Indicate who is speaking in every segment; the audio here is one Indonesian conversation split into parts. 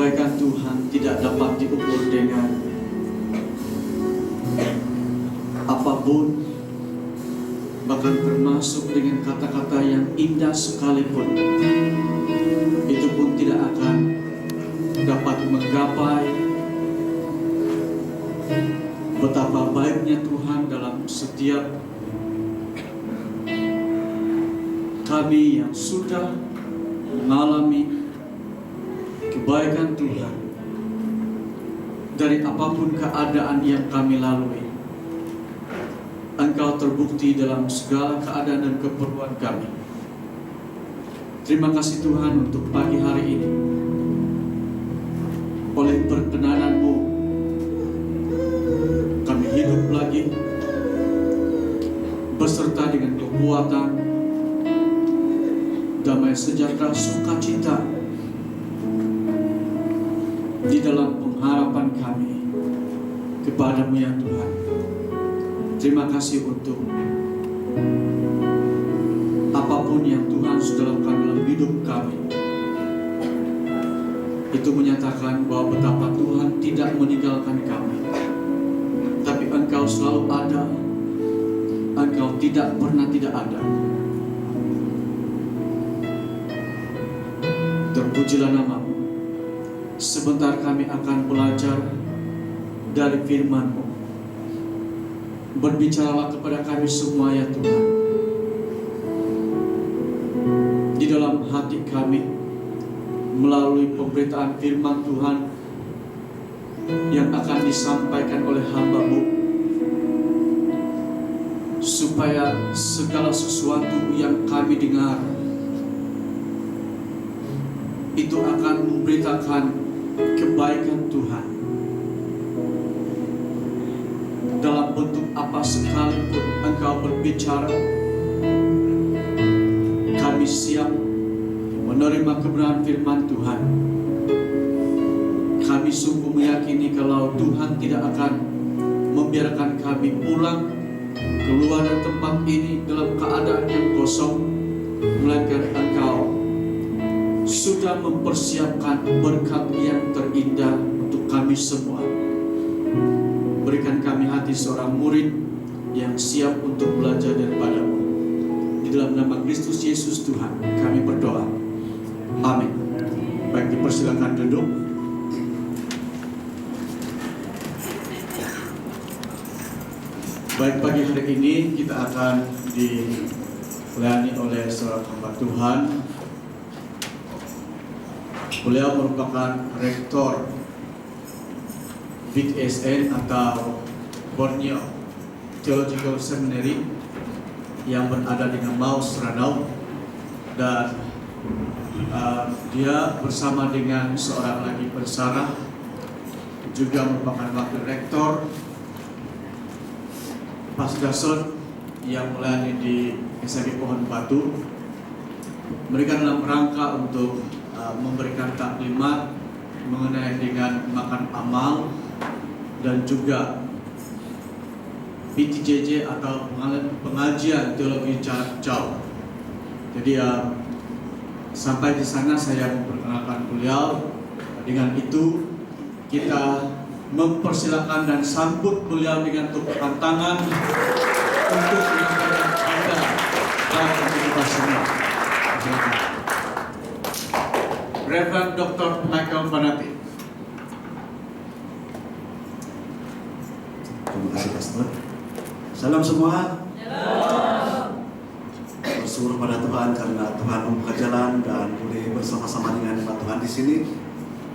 Speaker 1: kebaikan Tuhan tidak dapat diukur dengan apapun, bahkan termasuk dengan kata-kata yang indah sekalipun, itu pun tidak akan dapat menggapai betapa baiknya Tuhan dalam setiap kami yang sudah mengalami kebaikan Tuhan dari apapun keadaan yang kami lalui. Engkau terbukti dalam segala keadaan dan keperluan kami. Terima kasih Tuhan untuk pagi hari ini. Oleh perkenanan-Mu, kami hidup lagi beserta dengan kekuatan, damai sejahtera, sukacita di dalam pengharapan kami kepada-Mu ya Tuhan. Terima kasih untuk apapun yang Tuhan sudah lakukan dalam hidup kami. Itu menyatakan bahwa betapa Tuhan tidak meninggalkan kami, tapi Engkau selalu ada. Engkau tidak pernah tidak ada. Terpujilah nama-Mu. Sebentar kami akan belajar dari firman-Mu. Berbicaralah kepada kami semua ya Tuhan. Di dalam hati kami, melalui pemberitaan firman Tuhan yang akan disampaikan oleh hamba-Mu, supaya segala sesuatu yang kami dengar itu akan memberitakan kebaikan Tuhan dalam bentuk apa sekalipun Engkau berbicara. Kami siap menerima kebenaran firman Tuhan. Kami sungguh meyakini kalau Tuhan tidak akan membiarkan kami pulang keluar dari tempat ini dalam keadaan yang kosong, melainkan Engkau sudah mempersiapkan berkat yang terindah untuk kami semua. Berikan kami hati seorang murid yang siap untuk belajar daripada-Mu. Di dalam nama Kristus Yesus Tuhan kami berdoa. Amin. Baik, dipersilakan duduk. Baik, pagi hari ini kita akan dilayani oleh seorang hamba Tuhan. Beliau merupakan rektor BITSN atau Borneo Theological Seminary yang berada di Maus, Ranau, dan dia bersama dengan seorang lagi pensarah juga merupakan wakil rektor Pasdason yang melayani di SMI Pohon Batu. Mereka dalam rangka untuk memberikan taklimat mengenai dengan makan amal dan juga PTJJ atau pengajian teologi jarak jauh. Jadi sampai di sana saya memperkenalkan beliau. Dengan itu kita mempersilakan dan sambut beliau dengan tepukan tangan untuk menyampaikan Anda dan kita semua. Reverend Dr. Michael Panati.
Speaker 2: Terima kasih Pastor. Salam semua. Bersyukur pada Tuhan karena Tuhan membuka jalan dan boleh bersama-sama dengan Pak Tuhan di sini.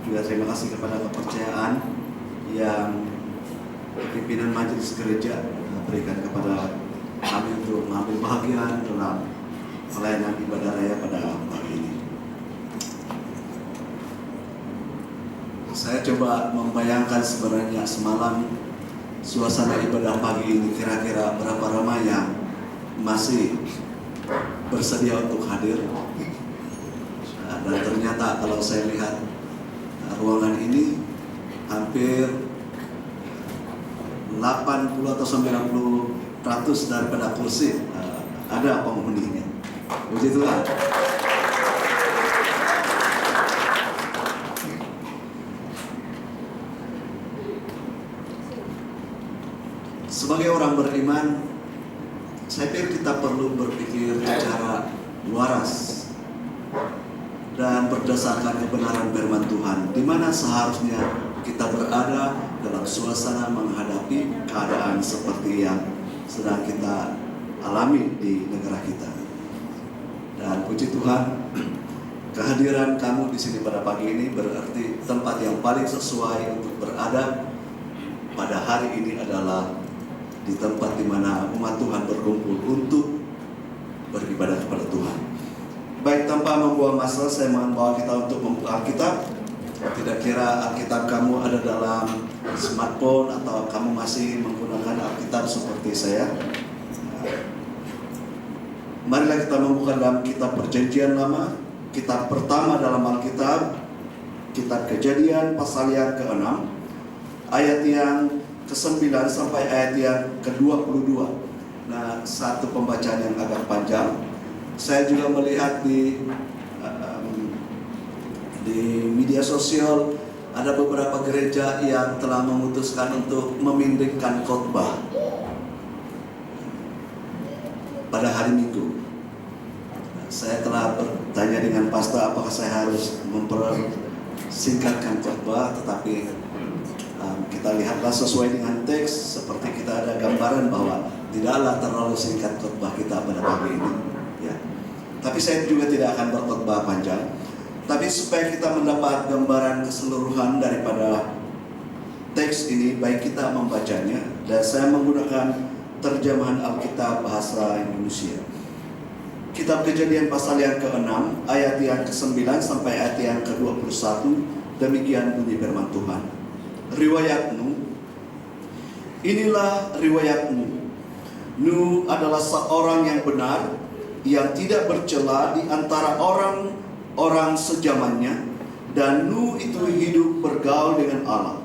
Speaker 2: Juga terima kasih kepada kepercayaan yang pimpinan majelis gereja berikan kepada kami untuk mengambil bahagian dalam pelayanan ibadah raya pada pagi ini. Saya coba membayangkan sebenarnya semalam suasana ibadah pagi ini kira-kira berapa ramai yang masih bersedia untuk hadir. Dan ternyata kalau saya lihat ruangan ini hampir 80 atau 90% daripada kursi ada penghuninya. Puji Tuhan. sebagai orang beriman, saya pikir kita perlu berpikir secara waras dan berdasarkan kebenaran firman Tuhan, di mana seharusnya kita berada dalam suasana menghadapi keadaan seperti yang sedang kita alami di negara kita. Dan puji Tuhan, kehadiran kamu di sini pada pagi ini berarti tempat yang paling sesuai untuk berada pada hari ini adalah di tempat di mana umat Tuhan berkumpul untuk beribadah kepada Tuhan. Baik, tanpa membuang masa, saya membawa kita untuk membuka Alkitab. Tidak kira Alkitab kamu ada dalam smartphone atau kamu masih menggunakan Alkitab seperti saya. Marilah kita membuka dalam kitab Perjanjian Lama, kitab pertama dalam Alkitab, kitab Kejadian pasal yang ke-6, ayat yang ke-9 sampai ayat yang ke-22. Nah, satu pembacaan yang agak panjang. Saya juga melihat di media sosial ada beberapa gereja yang telah memutuskan untuk memindahkan khotbah pada hari Minggu. Saya telah bertanya dengan pastor apakah saya harus mempersingkatkan khotbah, tetapi kita lihatlah sesuai dengan teks, seperti kita ada gambaran bahwa tidaklah terlalu singkat khotbah kita pada pagi ini, ya. Tapi saya juga tidak akan berkhotbah panjang, tapi supaya kita mendapat gambaran keseluruhan daripada teks ini, baik kita membacanya, dan saya menggunakan terjemahan Alkitab bahasa Indonesia. Kitab Kejadian pasal yang ke-6, ayat yang ke-9 sampai ayat yang ke-21, demikian bunyi firman Tuhan. Riwayat Nuh. Inilah riwayat Nuh. Nuh adalah seorang yang benar, yang tidak bercela di antara orang sejamannya, dan Nuh itu hidup bergaul dengan Allah.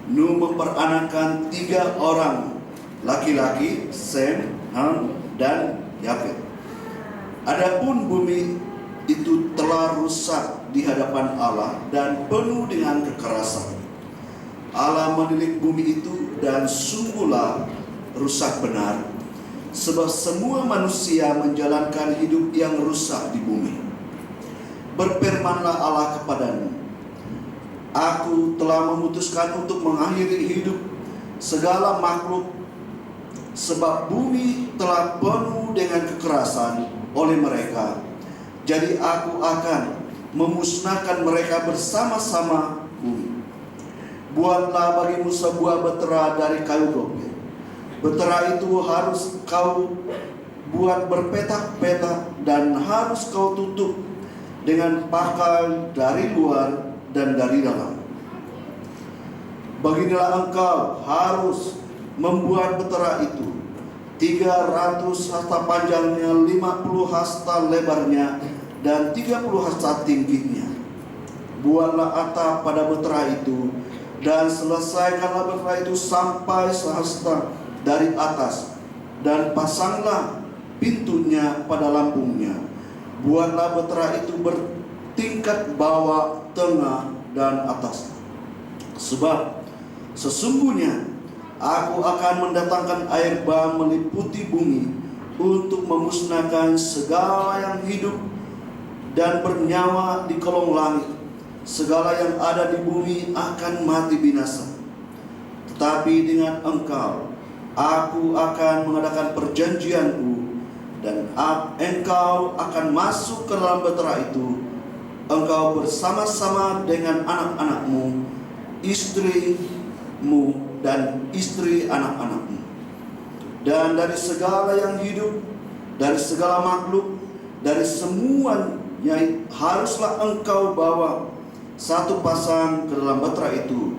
Speaker 2: Nuh memperanakkan 3 orang laki-laki, Sem, Ham, dan Yafet. Adapun bumi itu telah rusak di hadapan Allah dan penuh dengan kekerasan. Allah menilik bumi itu dan sungguhlah rusak benar, sebab semua manusia menjalankan hidup yang rusak di bumi. Berfirmanlah Allah kepada Nuh, Aku telah memutuskan untuk mengakhiri hidup segala makhluk, sebab bumi telah penuh dengan kekerasan oleh mereka. Jadi aku akan memusnahkan mereka bersama-sama bumi. Buatlah bagimu sebuah betera dari kayu gopir. Betera itu harus kau buat berpetak-petak dan harus kau tutup dengan pakai dari luar dan dari dalam. Beginilah engkau harus membuat betera itu, 300 hasta panjangnya, 50 hasta lebarnya, dan 30 hasta tingginya. Buatlah atap pada betera itu, dan selesaikanlah betera itu sampai sehasta dari atas, dan pasanglah pintunya pada lambungnya. Buatlah betera itu bertingkat bawah, tengah, dan atas. Sebab sesungguhnya Aku akan mendatangkan air bah meliputi bumi untuk memusnahkan segala yang hidup dan bernyawa di kolong langit. Segala yang ada di bumi akan mati binasa. Tetapi dengan engkau, aku akan mengadakan perjanjianku, dan engkau akan masuk ke dalam betera itu, engkau bersama-sama dengan anak-anakmu, istrimu, dan istri anak-anakmu. Dan dari segala yang hidup, dari segala makhluk, dari semuanya haruslah engkau bawa satu pasang ke dalam betera itu,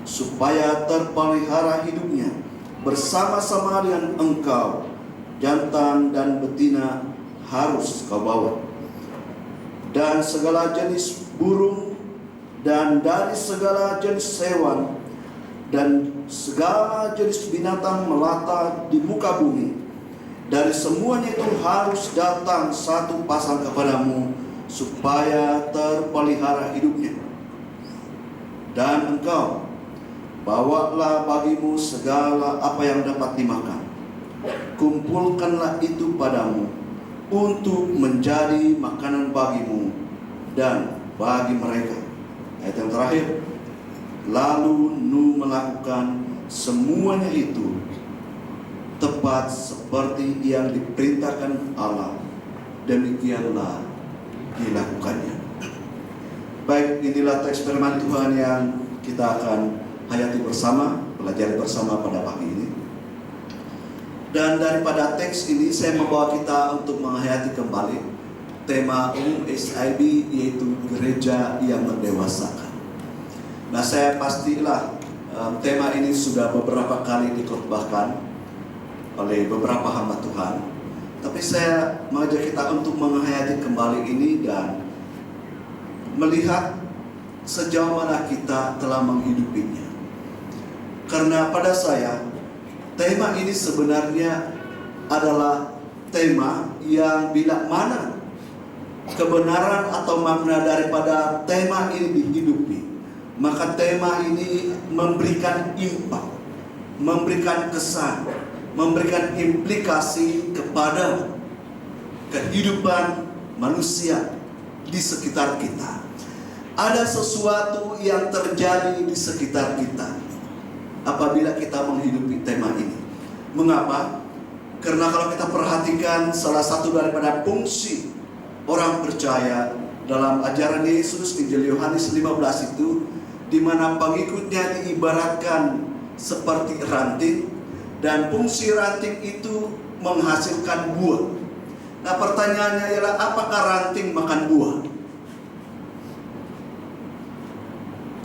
Speaker 2: supaya terpelihara hidupnya bersama-sama dengan engkau. Jantan dan betina harus kau bawa. Dan segala jenis burung, dan dari segala jenis hewan, dan segala jenis binatang melata di muka bumi, dari semuanya itu harus datang satu pasang kepadamu, supaya terpelihara hidupnya. Dan engkau bawalah bagimu segala apa yang dapat dimakan. Kumpulkanlah itu padamu untuk menjadi makanan bagimu dan bagi mereka. Ayat yang terakhir, lalu Nuh melakukan semuanya itu tepat seperti yang diperintahkan Allah. Demikianlah dilakukannya. Baik, inilah teks firman Tuhan yang kita akan hayati bersama, pelajari bersama pada pagi ini. Dan daripada teks ini saya membawa kita untuk menghayati kembali tema SIB, yaitu gereja yang mendewasakan. Nah, saya pastilah tema ini sudah beberapa kali dikhotbahkan oleh beberapa hamba Tuhan. Tapi saya mengajak kita untuk menghayati kembali ini dan melihat sejauh mana kita telah menghidupinya. Karena pada saya, tema ini sebenarnya adalah tema yang bila mana kebenaran atau makna daripada tema ini dihidupi, maka tema ini memberikan impact, memberikan kesan, memberikan implikasi kepada kehidupan manusia di sekitar kita. Ada sesuatu yang terjadi di sekitar kita apabila kita menghidupi tema ini. Mengapa? Karena kalau kita perhatikan salah satu daripada fungsi orang percaya dalam ajaran Yesus, Injil Yohanes 15 itu, di mana pengikutnya diibaratkan seperti ranting, dan fungsi ranting itu menghasilkan buah. Nah, pertanyaannya ialah, apakah ranting makan buah?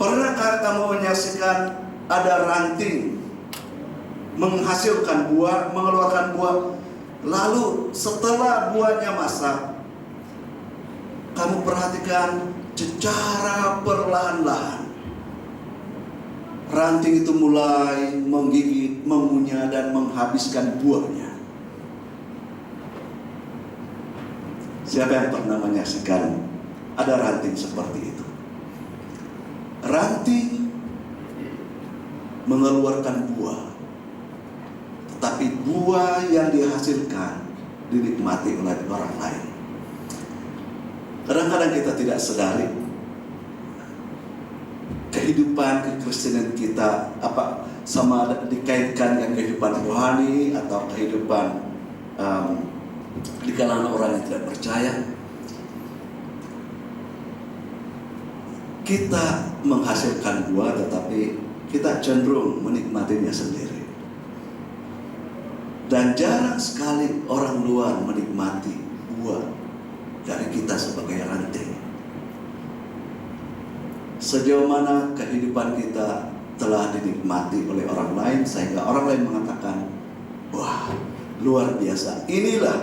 Speaker 2: Pernahkah kamu menyaksikan ada ranting menghasilkan buah, mengeluarkan buah, lalu setelah buahnya masak, kamu perhatikan secara perlahan-lahan ranting itu mulai menggigit, mengunyah, dan menghabiskan buahnya. Siapa yang pernah menyaksikan ada ranting seperti itu? Ranting mengeluarkan buah, tetapi buah yang dihasilkan dinikmati oleh orang lain. Kadang-kadang kita tidak sadari kehidupan kekristenan kita sama dikaitkan dengan kehidupan rohani atau kehidupan di kalangan orang yang tidak percaya. Kita menghasilkan buah, tetapi kita cenderung menikmatinya sendiri. Dan jarang sekali orang luar menikmati buah dari kita sebagai ranting. Sejauh mana kehidupan kita telah dinikmati oleh orang lain sehingga orang lain mengatakan, wah, luar biasa. Inilah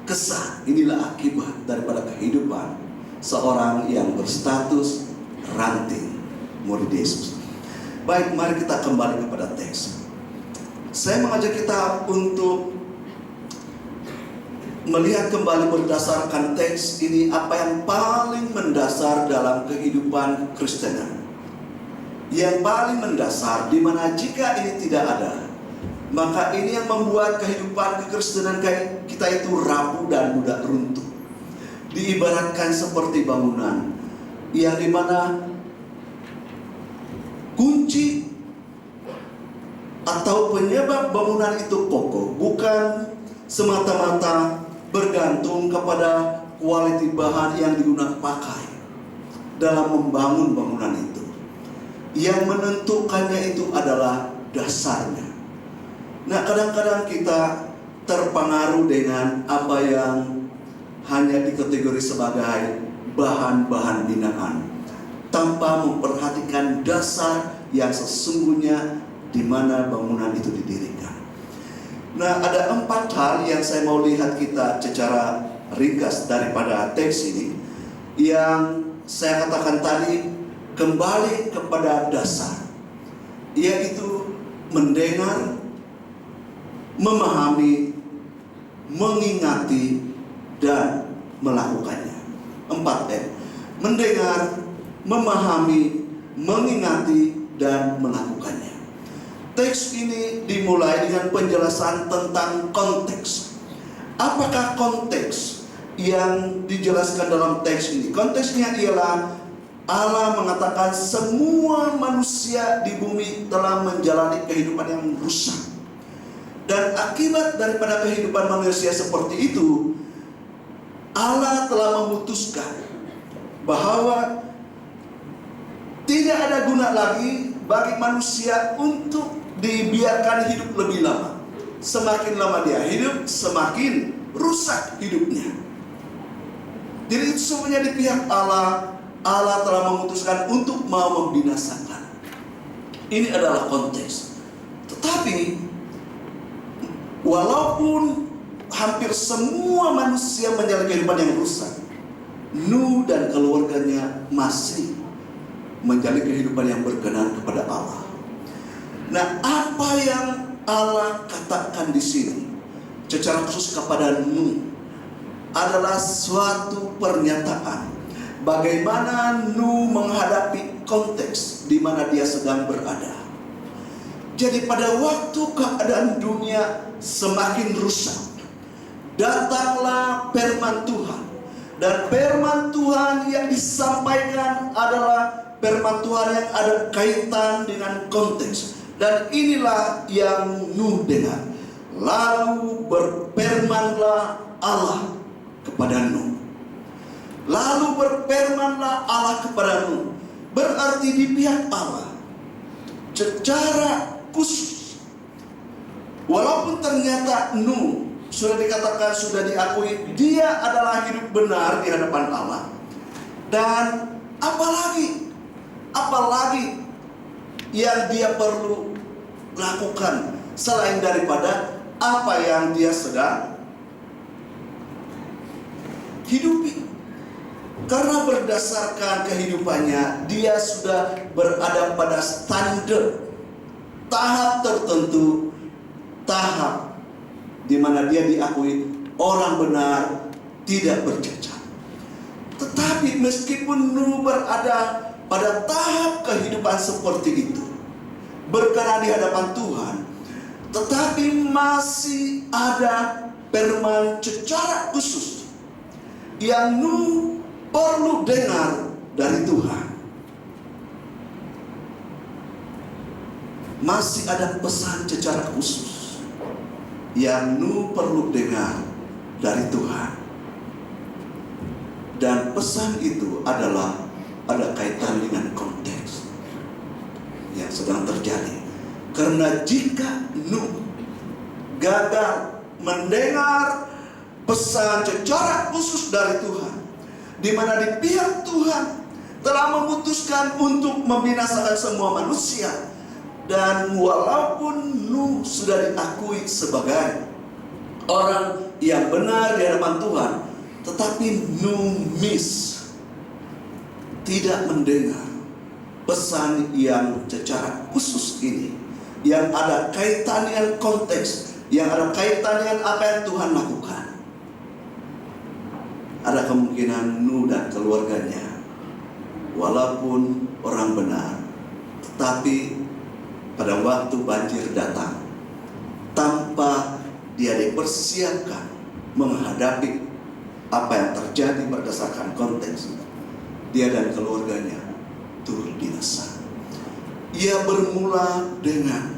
Speaker 2: kesan, inilah akibat daripada kehidupan seorang yang berstatus ranting murid Yesus. Baik, mari kita kembali kepada teks. Saya mengajak kita untuk melihat kembali berdasarkan teks ini apa yang paling mendasar dalam kehidupan Kristenan. Yang paling mendasar, di mana jika ini tidak ada, maka ini yang membuat kehidupan kekristenan kita itu rapuh dan mudah runtuh. Diibaratkan seperti bangunan yang dimana kunci atau penyebab bangunan itu kokoh bukan semata-mata bergantung kepada kualiti bahan yang digunakan pakai dalam membangun bangunan itu. Yang menentukannya itu adalah dasarnya. Nah, kadang-kadang kita terpengaruh dengan apa yang hanya dikategori sebagai bahan-bahan binaan tanpa memperhatikan dasar yang sesungguhnya di mana bangunan itu didirikan. Nah, ada 4 hal yang saya mau lihat kita secara ringkas daripada teks ini, yang saya katakan tadi kembali kepada dasar, yaitu mendengar, memahami, mengingati, dan melakukannya. 4M: mendengar, memahami, mengingati, dan melakukannya. Teks ini dimulai dengan penjelasan tentang konteks. Apakah konteks yang dijelaskan dalam teks ini? Konteksnya ialah Allah mengatakan semua manusia di bumi telah menjalani kehidupan yang rusak. Dan akibat daripada kehidupan manusia seperti itu, Allah telah memutuskan bahwa tidak ada guna lagi bagi manusia untuk dibiarkan hidup lebih lama. Semakin lama dia hidup, semakin rusak hidupnya. Jadi itu semuanya di pihak Allah. Allah telah memutuskan untuk mau membinasakan. Ini adalah konteks. Tetapi walaupun hampir semua manusia menjalani kehidupan yang rusak, Nuh dan keluarganya masih menjalani kehidupan yang berkenan kepada Allah. Nah, apa yang Allah katakan di sini secara khusus kepada Nuh adalah suatu pernyataan bagaimana Nuh menghadapi konteks di mana dia sedang berada. Jadi pada waktu keadaan dunia semakin rusak, datanglah firman Tuhan. Dan firman Tuhan yang disampaikan adalah firman Tuhan yang ada kaitan dengan konteks. Dan inilah yang Nuh dengar. Lalu berfirmanlah Allah kepada Nuh. Lalu berfirmanlah Allah kepada Nuh. Berarti di pihak Allah secara khusus, walaupun ternyata Nuh sudah dikatakan, sudah diakui dia adalah hidup benar di hadapan Allah. Dan apalagi yang dia perlu lakukan selain daripada apa yang dia sedang hidupi. Karena berdasarkan kehidupannya, dia sudah berada pada standar tahap tertentu, tahap di mana dia diakui orang benar, tidak bercacat. Tetapi meskipun Nuh berada pada tahap kehidupan seperti itu, berkenan di hadapan Tuhan, tetapi masih ada firman secara khusus yang Nuh perlu dengar dari Tuhan. Masih ada pesan secara khusus yang Nuh perlu dengar dari Tuhan. Dan pesan itu adalah ada kaitan dengan konteks yang sedang terjadi. Karena jika Nuh gagal mendengar pesan secara khusus dari Tuhan, di mana di pihak Tuhan telah memutuskan untuk membinasakan semua manusia, dan walaupun Nuh sudah diakui sebagai orang yang benar di hadapan Tuhan, tetapi Nuh tidak mendengar pesan yang secara khusus ini, yang ada kaitan dengan konteks, yang ada kaitan dengan apa yang Tuhan lakukan. Ada kemungkinan Nuh dan keluarganya walaupun orang benar, tetapi pada waktu banjir datang, tanpa dia dipersiapkan menghadapi apa yang terjadi berdasarkan konteks, dia dan keluarganya turut binasa. Ia bermula dengan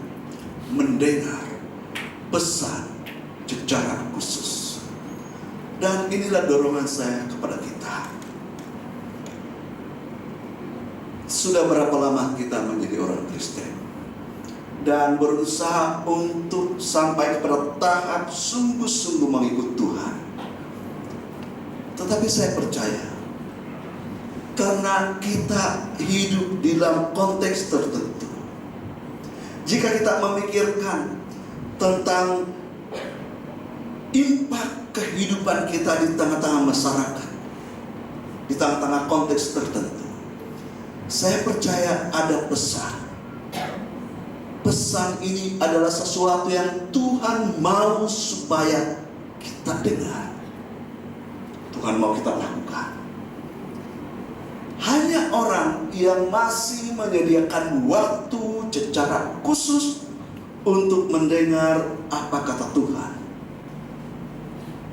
Speaker 2: mendengar pesan secara khusus. Dan inilah dorongan saya kepada kita. Sudah berapa lama kita menjadi orang Kristen dan berusaha untuk sampai kepada tahap sungguh-sungguh mengikut Tuhan. Tetapi saya percaya, karena kita hidup di dalam konteks tertentu, jika kita memikirkan tentang impak kehidupan kita di tengah-tengah masyarakat, di tengah-tengah konteks tertentu, saya percaya ada pesan. Pesan ini adalah sesuatu yang Tuhan mau supaya kita dengar, Tuhan mau kita lakukan. Hanya orang yang masih menyediakan waktu secara khusus untuk mendengar apa kata Tuhan,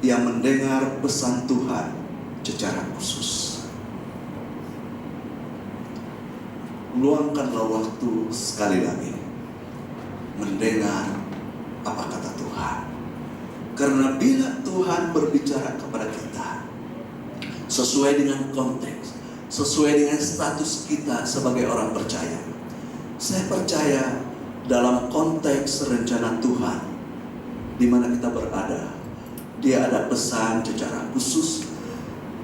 Speaker 2: yang mendengar pesan Tuhan secara khusus. Luangkanlah waktu sekali lagi mendengar apa kata Tuhan. Karena bila Tuhan berbicara kepada kita sesuai dengan konteks, sesuai dengan status kita sebagai orang percaya, saya percaya dalam konteks rencana Tuhan di mana kita berada, Dia ada pesan secara khusus,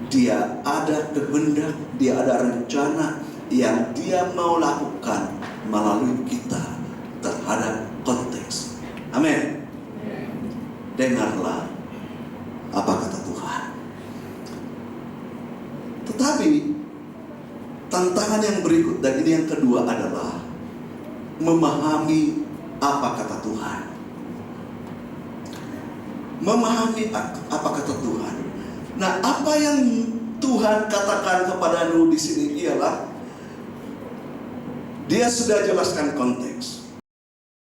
Speaker 2: Dia ada kehendak, Dia ada rencana yang Dia mau lakukan melalui kita terhadap konteks. Amin. Dengarlah apa kata Tuhan. Tetapi tantangan yang berikut, dan ini yang kedua, adalah memahami apa kata Tuhan. Memahami apa kata Tuhan. Nah, apa yang Tuhan katakan kepada Nuh di sini ialah Dia sudah jelaskan konteks.